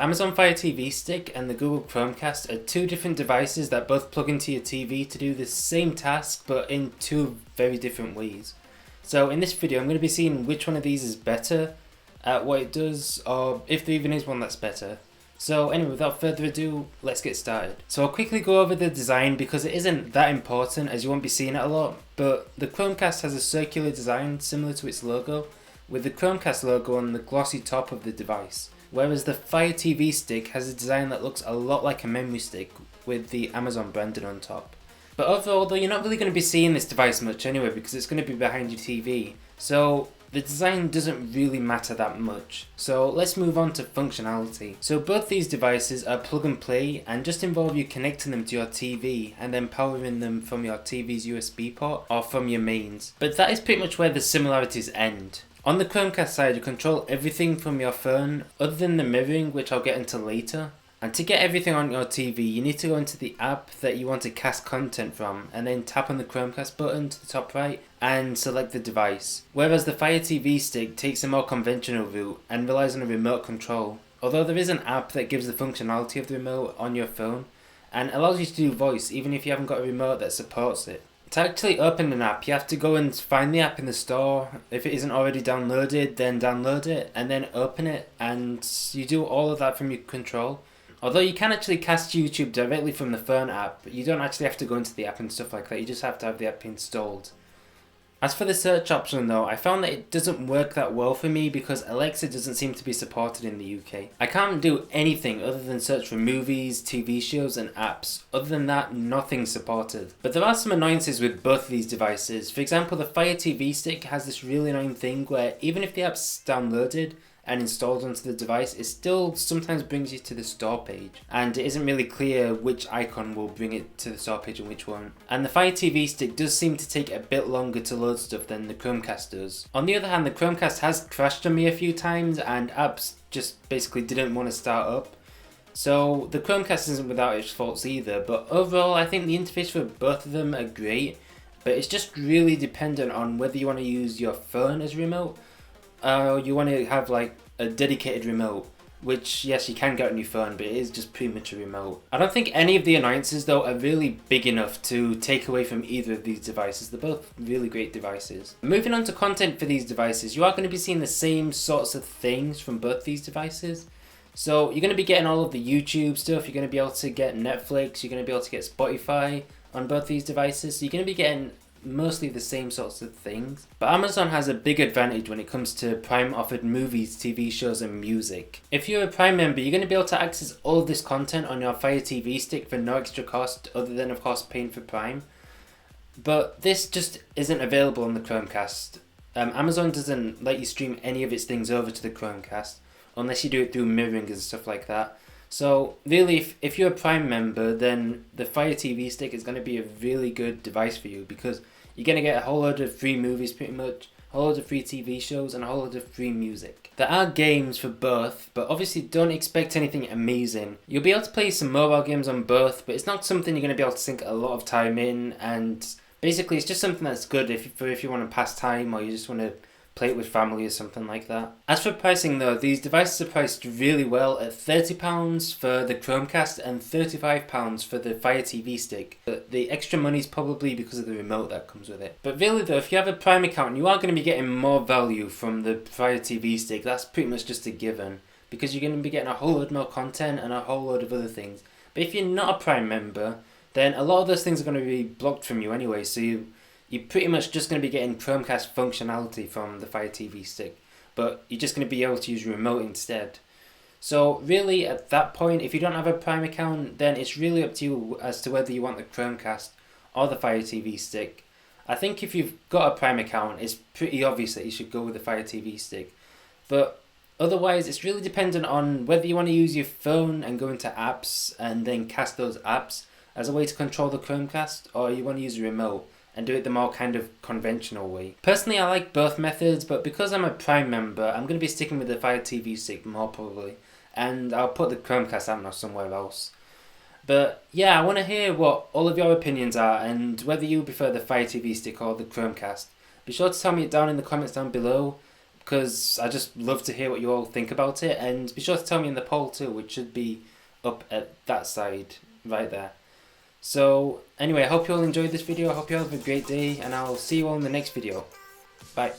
The Amazon Fire TV Stick and the Google Chromecast are two different devices that both plug into your TV to do the same task but in two very different ways. So in this video I'm going to be seeing which one of these is better at what it does, or if there even is one that's better. So anyway, without further ado, let's get started. So I'll quickly go over the design because it isn't that important as you won't be seeing it a lot, but the Chromecast has a circular design similar to its logo, with the Chromecast logo on the glossy top of the device. Whereas the Fire TV Stick has a design that looks a lot like a memory stick with the Amazon branding on top. But overall though, you're not really going to be seeing this device much anyway because it's going to be behind your TV. So the design doesn't really matter that much. So let's move on to functionality. So both these devices are plug and play and just involve you connecting them to your TV and then powering them from your TV's USB port or from your mains. But that is pretty much where the similarities end. On the Chromecast side, you control everything from your phone other than the mirroring, which I'll get into later. And to get everything on your TV, you need to go into the app that you want to cast content from and then tap on the Chromecast button to the top right and select the device. Whereas the Fire TV Stick takes a more conventional route and relies on a remote control. Although there is an app that gives the functionality of the remote on your phone and allows you to do voice even if you haven't got a remote that supports it. To actually open an app, you have to go and find the app in the store. If it isn't already downloaded, then download it and then open it, and you do all of that from your control. Although you can actually cast YouTube directly from the phone app, you don't actually have to go into the app and stuff like that, you just have to have the app installed. As for the search option though, I found that it doesn't work that well for me because Alexa doesn't seem to be supported in the UK. I can't do anything other than search for movies, TV shows and apps. Other than that, nothing's supported. But there are some annoyances with both of these devices. For example, the Fire TV Stick has this really annoying thing where even if the app's downloaded and installed onto the device, it still sometimes brings you to the store page, and it isn't really clear which icon will bring it to the store page and which won't. And the Fire TV Stick does seem to take a bit longer to load stuff than the Chromecast does. On the other hand, the Chromecast has crashed on me a few times and apps just basically didn't want to start up. So the Chromecast isn't without its faults either, but overall I think the interface for both of them are great, but it's just really dependent on whether you want to use your phone as a remote you want to have like a dedicated remote, which yes you can get on your phone, but it is just pretty much a remote. I don't think any of the annoyances though are really big enough to take away from either of these devices. They're both really great devices. Moving on to content for these devices, you are going to be seeing the same sorts of things from both these devices. So you're going to be getting all of the YouTube stuff, you're going to be able to get Netflix, you're going to be able to get Spotify on both these devices, so you're going to be getting mostly the same sorts of things. But Amazon has a big advantage when it comes to Prime offered movies, TV shows and music. If you're a Prime member, you're going to be able to access all of this content on your Fire TV Stick for no extra cost other than of course paying for Prime. But this just isn't available on the Chromecast. Amazon doesn't let you stream any of its things over to the Chromecast unless you do it through mirroring and stuff like that. So really, if you're a Prime member, then the Fire TV Stick is going to be a really good device for you because you're going to get a whole load of free movies pretty much, a whole load of free TV shows and a whole load of free music. There are games for both, but obviously don't expect anything amazing. You'll be able to play some mobile games on both, but it's not something you're going to be able to sink a lot of time in, and basically it's just something that's good if you want to pass time or you just want to play it with family or something like that. As for pricing though, these devices are priced really well at £30 for the Chromecast and £35 for the Fire TV Stick. But the extra money is probably because of the remote that comes with it. But really though, if you have a Prime account, you are going to be getting more value from the Fire TV Stick. That's pretty much just a given, because you're going to be getting a whole load more content and a whole load of other things. But if you're not a Prime member, then a lot of those things are going to be blocked from you anyway, so you're pretty much just going to be getting Chromecast functionality from the Fire TV Stick, but you're just going to be able to use a remote instead. So really at that point, if you don't have a Prime account, then it's really up to you as to whether you want the Chromecast or the Fire TV Stick. I think if you've got a Prime account, it's pretty obvious that you should go with the Fire TV Stick. But otherwise, it's really dependent on whether you want to use your phone and go into apps and then cast those apps as a way to control the Chromecast, or you want to use a remote and do it the more kind of conventional way. Personally, I like both methods, but because I'm a Prime member, I'm going to be sticking with the Fire TV Stick more probably, and I'll put the Chromecast out now somewhere else. But yeah, I want to hear what all of your opinions are and whether you prefer the Fire TV Stick or the Chromecast. Be sure to tell me it down in the comments down below. because I just love to hear what you all think about it, and be sure to tell me in the poll too, which should be up at that side right there. So anyway, I hope you all enjoyed this video, I hope you all have a great day, and I'll see you all in the next video. Bye.